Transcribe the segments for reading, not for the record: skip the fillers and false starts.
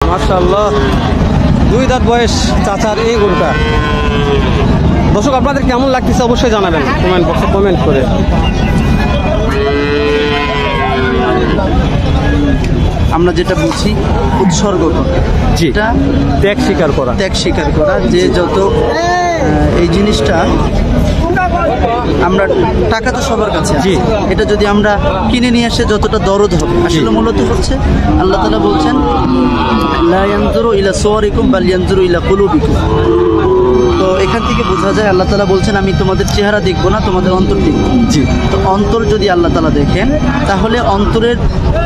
মাশাআল্লাহ, 2 দাঁত বয়স চাচার এই গরুটা। দর্শক আপনাদের কেমন লাগতেছে অবশ্যই জানাবেন কমেন্ট বক্সে কমেন্ট করে। আমরা যেটা বুঝি উৎসর্গ করা, যেটা ত্যাগ স্বীকার করা, যে যত এই জিনিসটা আমরা টাকা তো সবার কাছে আছে, এটা যদি আমরা কিনে নিয়ে আসে যতটা দরদ হবে, আসলে মূলত হচ্ছে আল্লাহ তাআলা বলছেন লা ইয়ানজুরু ইলা সুওয়ারিকুম বাল ইয়ানজুরু ইলা কুলুবিকুম। তো এখান থেকে বোঝা যায় আল্লাহ তাআলা বলছেন আমি তোমাদের চেহারা দেখবো না, তোমাদের অন্তর দেখবো। তো অন্তর যদি আল্লাহ তাআলা দেখেন তাহলে অন্তরের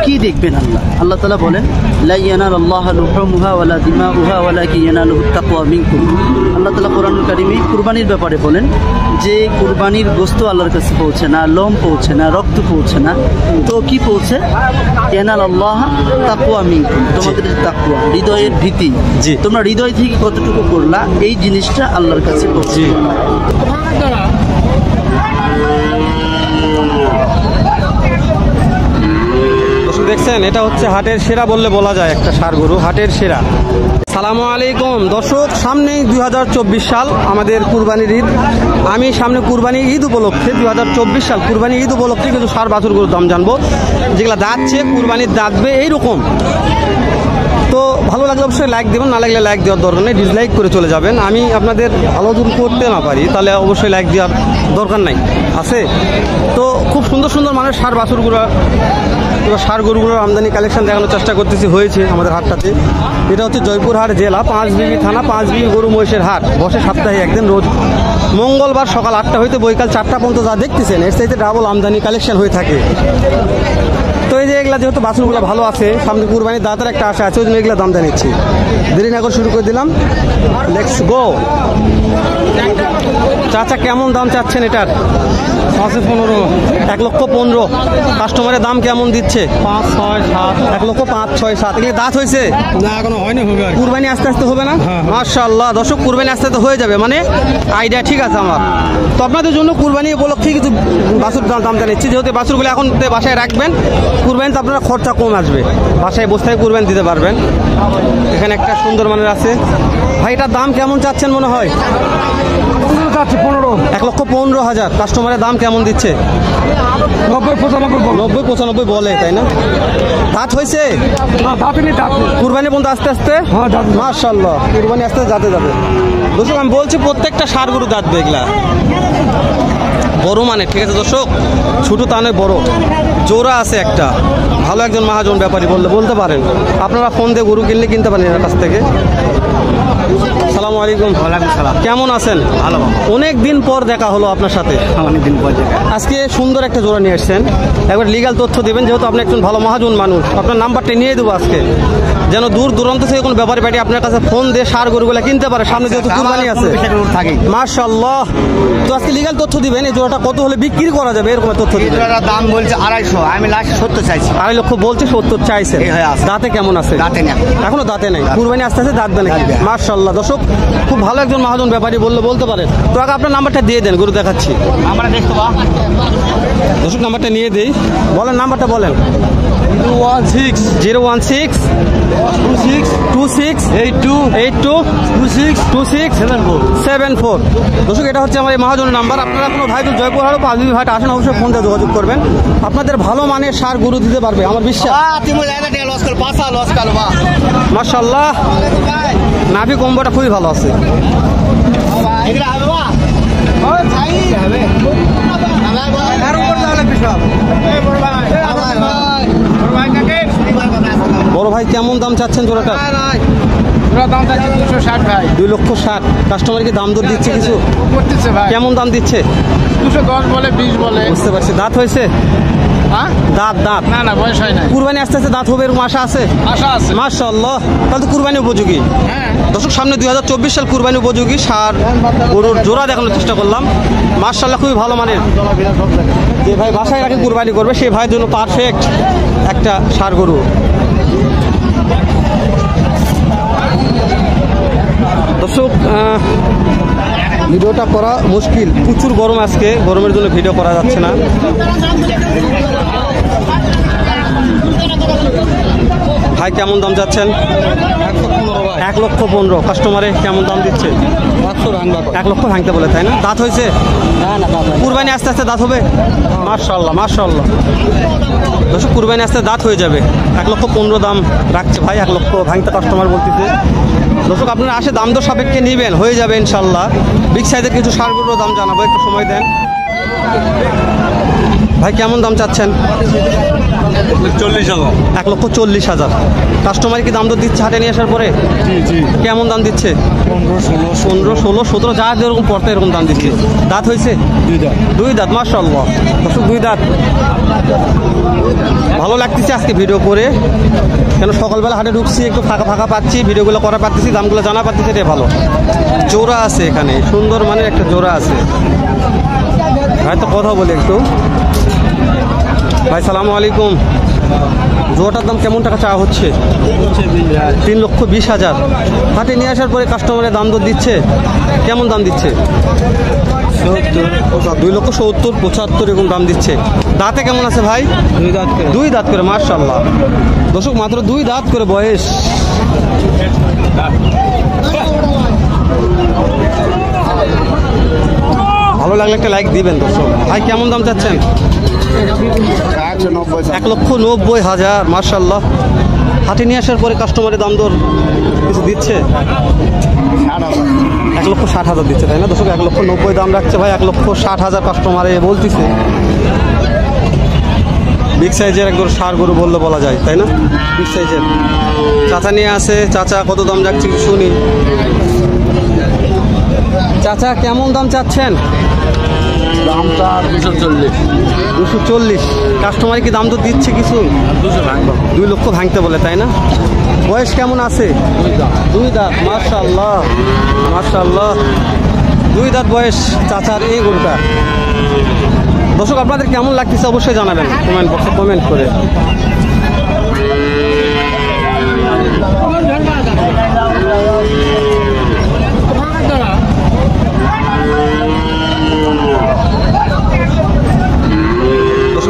কি দেখবেন আল্লাহ তাআলা বলেন লা ইয়ানালুল্লাহু লুহুমুহা ওয়ালা দিমাউহা ওয়ালাকিন ইয়ানালুহুত তাকওয়া মিনকুম। আল্লাহ তাআলা কোরআনুল কারীমে কুরবানির ব্যাপারে বলেন যে কুরবানির গোশত আল্লাহর কাছে পৌঁছে না, লোম পৌঁছে না, রক্ত পৌঁছে না, তো কি পৌঁছে? ইয়ানালুল্লাহু তাকওয়া মিনকুম, তোমাদের তাকওয়া, হৃদয়ের ভীতি, তোমরা হৃদয় থেকে কতটুকু করলা এই জিনিসটা আল্লাহর কাছে পৌঁছে। দেখছেন এটা হচ্ছে হাটের সেরা বললে বলা যায়, একটা ষাঁড় গরু হাটের সেরা। সালামু আলাইকুম দর্শক, সামনেই 2024 সাল আমাদের কুরবানির ঈদ। আমি সামনে কুরবানি ঈদ উপলক্ষে 2024 সাল কুরবানি ঈদ উপলক্ষে কিছু ষাঁড় বাছুর গরুর দাম জানবো, যেগুলো দাঁতছে কুরবানির দাঁতবে এইরকম। তো ভালো লাগলে অবশ্যই লাইক দেবেন, না লাগলে লাইক দেওয়ার দরকার নেই, ডিসলাইক করে চলে যাবেন। আমি আপনাদের ভালো যদি করতে না পারি তাহলে অবশ্যই লাইক দেওয়ার দরকার নাই আছে। তো খুব সুন্দর সুন্দর মানের ষাঁড় বাছুরগুলো, ষাঁড় গরুগুলোর আমদানি কালেকশন দেখানোর চেষ্টা করতেছি, হয়েছে আমাদের হাটটাতে। এটা হচ্ছে জয়পুরহাট জেলা, 5 বিবি থানা, 5 বিবি গরু মহিষের হাট, বসে সপ্তাহে একদিন, রোজ মঙ্গলবার সকাল 8টা হইতে বৈকাল 4টা পর্যন্ত যা দেখতেছেন এর চাইতে ডাবল আমদানি কালেকশন হয়ে থাকে। তো এই যে এগুলা যেহেতু বাছুরগুলো ভালো আছে, সামনে কুরবানির দাঁতের একটা আশা আছে, ওই জন্য এগুলো দাম জানিয়েছি। দেরি না করে শুরু করে দিলাম, লেটস গো। চাচা কেমন দাম চাচ্ছেন এটার? 15, 1,15,000। কাস্টমারের দাম কেমন দিচ্ছে? 5, 6, 7, 1,05,000, 6, 7। এগুলো দাঁত হয়েছে না এখনো হয়নি, হবে কুরবানি আস্তে আস্তে হবে না? মাশাআল্লাহ দর্শক, কুরবানি আস্তে আস্তে হয়ে যাবে, মানে আইডিয়া ঠিক আছে আমার। তো আপনাদের জন্য কুরবানি উপলক্ষে কিছু বাছুর দাম জানিয়েছি, যেহেতু বাছুরগুলো এখন বাসায় রাখবেন, কুরবানিতে আপনারা খরচা কম আসবে, বাসায় বস্তায় কুরবানি দিতে পারবেন। এখানে একটা সুন্দর মানের আছে ভাই, এটার দাম কেমন চাচ্ছেন মনে হয়? 1,15,000। কাস্টমারের দাম কেমন দিচ্ছে? 90-95 বলে, তাই না? দাঁত হয়েছে? কুরবানি পর্যন্ত আস্তে আস্তে মাশাআল্লাহ, কুরবানি আস্তে যাতে যাবে। দর্শক আমি বলছি প্রত্যেকটা ষাঁড় গরু দাঁতবে, এগুলা বড় মানে, ঠিক আছে দর্শক, ছোট তা নয়, বড় জোড়া আছে একটা। ভালো একজন মহাজন ব্যাপারী বলতে পারেন, আপনারা ফোন দিয়ে গরু কিনতে পারেন এর কাছ থেকে। আসসালামু আলাইকুম। ওয়ালাইকুম সালাম। কেমন আছেন? ভালো। অনেক দিন পর দেখা হলো আপনার সাথে। অনেক দিন পর দেখা। আজকে সুন্দর একটা জোড়া নিয়ে আসছেন, একবার লিগ্যাল তথ্য দেবেন, যেহেতু আপনি একজন ভালো মহাজন মানুষ। আপনার নাম্বারটা নিয়ে দেবো আজকে, যেন দূর দূরান্ত থেকে কোনো ব্যাপারী পার্টি আপনার কাছে ফোন দিয়ে ষাঁড় গরুগুলা কিনতে পারে, সামনে যেহেতু কুরবানি আছে। মাশাআল্লাহ। তো আজকে লিগ্যাল তথ্য দিবেন, এই জোড়াটা কত হলে বিক্রি করা যাবে এরকম তথ্য দিবেন। দাম বলছে 250, আমি লাস্ট 70 চাইছি। 2.5 লক্ষ বলছে, 70 চাইছে। দাঁতে কেমন আছে? দাঁতে না, এখনো দাঁতে নাই, কুরবানি আস্তে আস্তে দাঁতবে নাকি? মাশাআল্লাহ দর্শক, খুব ভালো একজন মহাজন ব্যাপারী বলতে পারেন। তো আগে আপনার নাম্বারটা দিয়ে দেন, গরু দেখাচ্ছি। আমরা দেখতে পাবো দর্শক, নাম্বারটা নিয়ে দেই, বলেন নাম্বারটা বলেন। 016 26 82 26 74। দর্শক, এটা হচ্ছে আমার এই মহাজনের নাম্বার। আপনারা কোনো ভাই জয়পুরহাট 5 বিবি হাট আসেন, অবশ্যই ফোন দিয়ে যোগাযোগ করবেন, আপনাদের ভালো মানের ষাঁড় গরু দিতে পারবে আমার বিশ্বাস। মাশাআল্লাহ, নাভি কম্বটা খুবই ভালো আছে। বড় ভাই কেমন দাম চাচ্ছেন জোড়াটা? দাম চাচ্ছি 260 ভাই। 2,60,000। কাস্টমারকে দাম দর দিচ্ছে কিছু? করতেছে ভাই। কেমন দাম দিচ্ছে? 210 বলে, 20 বলে। বুঝতে পারছি। দাঁত হয়েছে? দাঁত না বয়স হয় না। কুরবানি আস্তে আস্তে দাঁত হবে এরকম আশা আছে? মাশাআল্লাহ, তাহলে তো কুরবানি উপযোগী। দর্শক, সামনে 2024 সাল কুরবানি উপযোগী ষাঁড় গরুর জোড়া দেখানোর চেষ্টা করলাম। মাশাআল্লাহ, খুবই ভালো মানের। যে ভাই বাসায় রাখে কুরবানি করবে সেই ভাইয়ের জন্য পারফেক্ট একটা ষাঁড় গরু। দর্শক, ভিডিওটা করা মুশকিল, প্রচুর গরম আজকে, গরমের জন্য ভিডিও করা যাচ্ছে না। ভাই কেমন দাম যাচ্ছেন? 1,15,000। কাস্টমারে কেমন দাম দিচ্ছে? 1 লক্ষ ভাঙতে বলে, তাই না? দাঁত হয়েছে? কুরবানি আস্তে আস্তে দাঁত হবে। মাশাআল্লাহ মাশাআল্লাহ। দর্শক কুরবানি আস্তে দাঁত হয়ে যাবে। 1,15,000 দাম রাখছে ভাই, 1 লক্ষ ভাঙতে কাস্টমার বলতেছে। দর্শক আপনারা আসে দাম দর সাপেক্ষে নেবেন, হয়ে যাবে ইনশাল্লাহ। বিগ সাইজের কিছু সারগুলোর দাম জানাবো, একটু সময় দেন। ভাই কেমন দাম চাচ্ছেন? 1,40,000। কাস্টমার কি দাম দর দিচ্ছে হাটে নিয়ে আসার পরে? কেমন দাম দিচ্ছে? 15, 16, 17 যা যেরকম পড়তে এরকম দাম দিচ্ছে। দাঁত হয়েছে? 2 দাঁত। মাশাআল্লাহ দর্শক 2 দাঁত। ভালো লাগতেছে আজকে ভিডিও করে, কেন সকালবেলা হাটে ঢুকছি, একটু ফাঁকা ফাঁকা পাচ্ছি, ভিডিওগুলো করা পাচ্ছি, দামগুলো জানা পাচ্ছি, এটাই ভালো। জোড়া আছে এখানে, সুন্দর মানের একটা জোড়া আছে। হয়তো কথা বলি একটু। ভাই সালামু আলাইকুম। জোড়াটার দাম কেমন টাকা চাওয়া হচ্ছে? 3,20,000। হাটে নিয়ে আসার পরে কাস্টমারের দাম দর দিচ্ছে, কেমন দাম দিচ্ছে? 2,70,000, 75 এরকম দাম দিচ্ছে। দাঁতে কেমন আছে ভাই? 2 দাঁত করে। মাশাআল্লাহ দর্শক মাত্র 2 দাঁত করে বয়স। ভালো লাগলে একটা লাইক দিবেন দর্শক। ভাই কেমন দাম চাচ্ছেন? 1,90,000। মাশাআল্লাহ। হাটে নিয়ে আসার পরে কাস্টমারের দাম দর কিছু দিচ্ছে? 1,60,000 দিচ্ছে, তাই না দর্শক? 1,90,000 দাম রাখছে ভাই, 1,60,000 কাস্টমারে বলতেছে। বিগ সাইজের একদম ষাঁড় গরু বললে বলা যায়, তাই না? বিগ সাইজের। চাচা নিয়ে আসে, চাচা কত দাম যাচ্ছে শুনি। চাচা কেমন দাম চাচ্ছেন? দামটা 240। কাস্টমার কি দাম তো দিচ্ছে কিছু? 2 লক্ষ ভাঙতে বলে, তাই না? বয়স কেমন আছে? 2 দাঁত। মাশাআল্লাহ মাশাআল্লাহ। 2 দাঁত বয়স চাচার এই গরুটা। দর্শক আপনাদের কেমন লাগতেছে অবশ্যই জানাবেন কমেন্ট বক্সে কমেন্ট করে।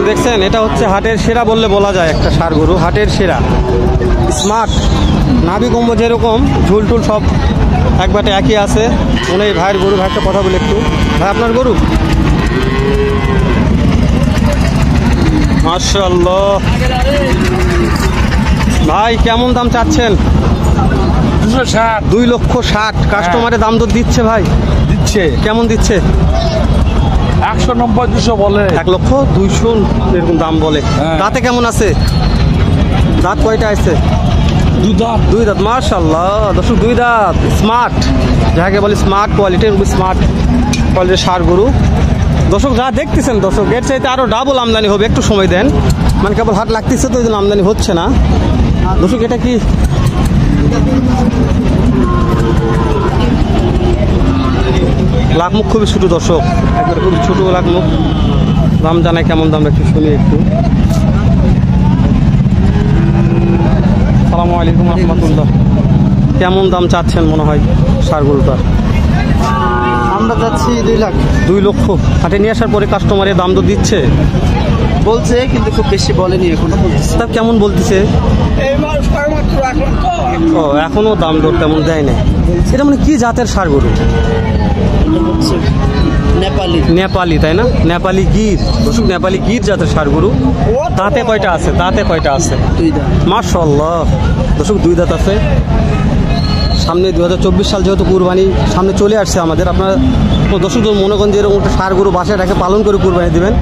দেখছেন, এটা হচ্ছে হাটের সেরা বললে বলা যায়, একটা ষাঁড় গরু, হাটের সেরা। স্মার্ট, নাভি কম্ব যেরকম, ঝুলটুল সব একবারে একই আছে। মনে হয় ভাইয়ের গরু। ভাইয়েরটা কথা বলে একটু। ভাই আপনার গরু? মাশাআল্লাহ। ভাই কেমন দাম চাচ্ছেন? 2,60,000। কাস্টমারে দাম দর দিচ্ছে ভাই? দিচ্ছে। কেমন দিচ্ছে? 190-200 বলে। 1,200,000 এরকম দাম বলে। দাঁতে কেমন আছে? দাঁত কয়টা আছে? 2 দাঁত। মাশাআল্লাহ দর্শক 2 দাঁত। স্মার্ট, যাকে বলে স্মার্ট কোয়ালিটির, স্মার্ট কোয়ালিটির ষাঁড় গরু। দর্শক যা দেখতেছেন দর্শক, এর চাইতে আরও ডাবল আমদানি হবে, একটু সময় দেন। মানে কেবল হাট লাগতেছে তো, এই জন্য আমদানি হচ্ছে না দর্শক। এটা কি লাখ মুখ খুবই ছোটো দর্শক, একবারে খুবই ছোটো লাখ মুখ। দাম জানায় কেমন দাম একটু শুনি একটু। আসসালামু আলাইকুম রহমতুল্লাহ। কেমন দাম চাচ্ছেন মনে হয় ষাঁড় গরুটার? আমরা যাচ্ছি 2 লাখ। 2 লক্ষ। হাটে নিয়ে আসার পরে কাস্টমারের দাম তো দিচ্ছে? বলছে, কিন্তু খুব বেশি বলেনি এখনো। তা কেমন বলতেছে? ও এখনো দাম দর তেমন দেয় না। এটা মানে কি জাতের ষাঁড় গরু? নেপালি, তাই না? নেপালি গির দর্শক, নেপালি গির জাতের ষাঁড় গরু। দাঁতে কয়টা আছে? 2 দাঁত। মাশাআল্লাহ দর্শক 2 দাঁত আছে। সামনে 2024 সাল যেহেতু কুরবানি সামনে চলে আসছে আমাদের, আপনারা দর্শক মনে করেন যে এরকম একটা ষাঁড় গরু বাসায় রেখে পালন করে কুরবানি দেবেন,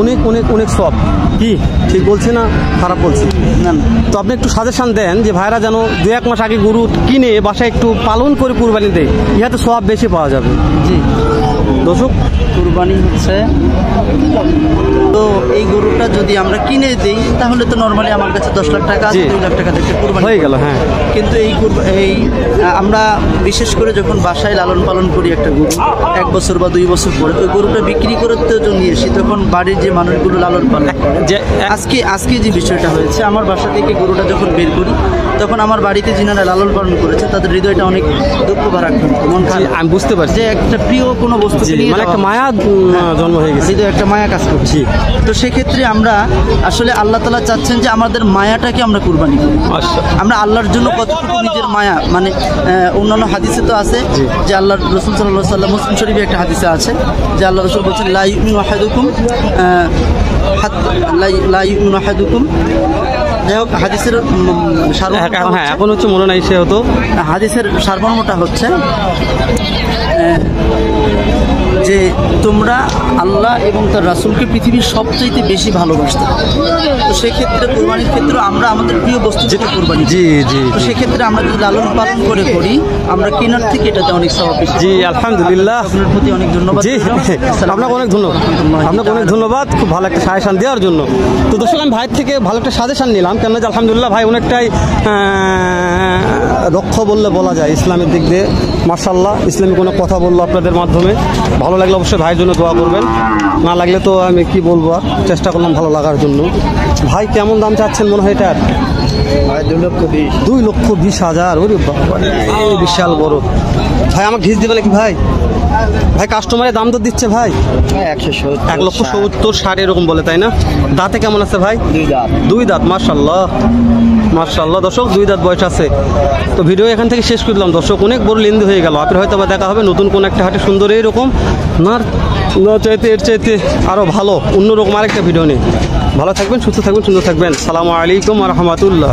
অনেক অনেক অনেক সব। কি ঠিক বলছি না খারাপ বলছি? না। তো আপনি একটু সাজেশন দেন যে ভাইরা যেন 2-1 মাস আগে গরু কিনে বাসায় একটু পালন করে কুরবানি দেয়, ইহাতে সব বেশি পাওয়া যাবে। জি দর্শক কুরবানি হচ্ছে তো এই গরুটা যদি আমরা কিনে দিই তাহলে তো নরমালি আমার কাছে 10 লাখ টাকা আছে, 2 লাখ টাকা থেকে কুরবানি হয়ে গেল। হ্যাঁ, কিন্তু এই আমরা বিশেষ করে যখন বাসায় লালন পালন করি একটা গরু 1 বছর বা 2 বছর পরে, ওই গরুটা বিক্রি করতে যখন নিয়ে আসি তখন বাড়ির যে মানুষগুলো লালন পালন করে, আজকে যে বিষয়টা হয়েছে, আমার বাসা থেকে গরুটা যখন বের করি তখন আমার বাড়িতে যিনারা লালন পালন করেছে তাদের হৃদয়টা অনেক দুঃখ ভারাক্রান্ত, মন খারাপ। আমি বুঝতে পারছি যে একটা প্রিয় কোনো বস্তু থেকে নিয়ে মানে একটা যাওয়া মায়া জন্ম হয়ে গেছে, হৃদয়ে একটা মায়া কাজ করছে। তো সেক্ষেত্রে আমরা আসলে আল্লাহ তাআলা চাচ্ছেন যে আমাদের মায়াটাকে আমরা কুরবানি করি। আমরা আল্লাহর জন্য কতটুকু নিজের মায়া, মানে অন্যান্য হাদিসে তো আছে যে আল্লাহর রাসূল সাল্লাল্লাহু আলাইহি ওয়াসাল্লাম, মুসলিম শরীফে একটা হাদিসে আছে যে আল্লাহ রাসূল বলেছেন লা ইউমিনু আহাদুকুম লা ইউমিনু আহাদুকুম। যাই হোক, হাদিসের হ্যাঁ এখন হচ্ছে মনে নাই সে হতো, হাদিসের সারমর্মটা হচ্ছে যে তোমরা আল্লাহ এবং তার রাসূলকে পৃথিবীর সবচাইতে বেশি ভালোবাসতে। তো সেক্ষেত্রে কোরবানির ক্ষেত্রে আমরা আমাদের প্রিয় বস্তু যেটা কোরবানি, তো সেক্ষেত্রে আমরা যদি লালন পালন করে করি, আমরা কেনার থেকে এটাতে অনেক সওয়াব পেয়েছি। জি আলহামদুলিল্লাহ, আপনার প্রতি অনেক ধন্যবাদ। জি আপনাকে অনেক ধন্যবাদ, আপনাকে অনেক ধন্যবাদ খুব ভালো একটা সাজেশন দেওয়ার জন্য। তো দর্শক আমি ভাইয়ের থেকে ভালো একটা সাজেশন নিলাম, কেন যে আলহামদুলিল্লাহ ভাই অনেকটাই দক্ষ বললে বলা যায় ইসলামের দিক দিয়ে, মাশাআল্লাহ ইসলামী কোনো কথা বললো আপনাদের মাধ্যমে। ভালো লাগলে অবশ্যই ভাইয়ের জন্য দোয়া করবেন, না লাগলে তো আমি কি বলবো, আর চেষ্টা করলাম ভালো লাগার জন্য। ভাই কেমন দাম চাচ্ছেন মনে হয় এটার? 2,20,000। ওরে বাবা, এই বিশাল বড়। ভাই আমাকে ঘিস দিবে নাকি ভাই? ভাই কাস্টমারের দাম তো দিচ্ছে ভাই 1,70,000 60 এরকম বলে, তাই না? দাঁতে কেমন আছে ভাই? 2 দাঁত। মাশাআল্লাহ মাশাআল্লাহ দর্শক, 2 দাঁত বয়স আছে। তো ভিডিও এখান থেকে শেষ করলাম দর্শক, অনেক বড় লেন্দি হয়ে গেল। আপনার হয়তো আবার দেখা হবে নতুন কোন একটা হাটে সুন্দর এরকম না চাইতে এর চাইতে আরও ভালো অন্যরকম আরেকটা ভিডিও নিয়ে। ভালো থাকবেন, সুস্থ থাকবেন, সুন্দর থাকবেন। আসসালামু আলাইকুম ওয়া রাহমাতুল্লাহ।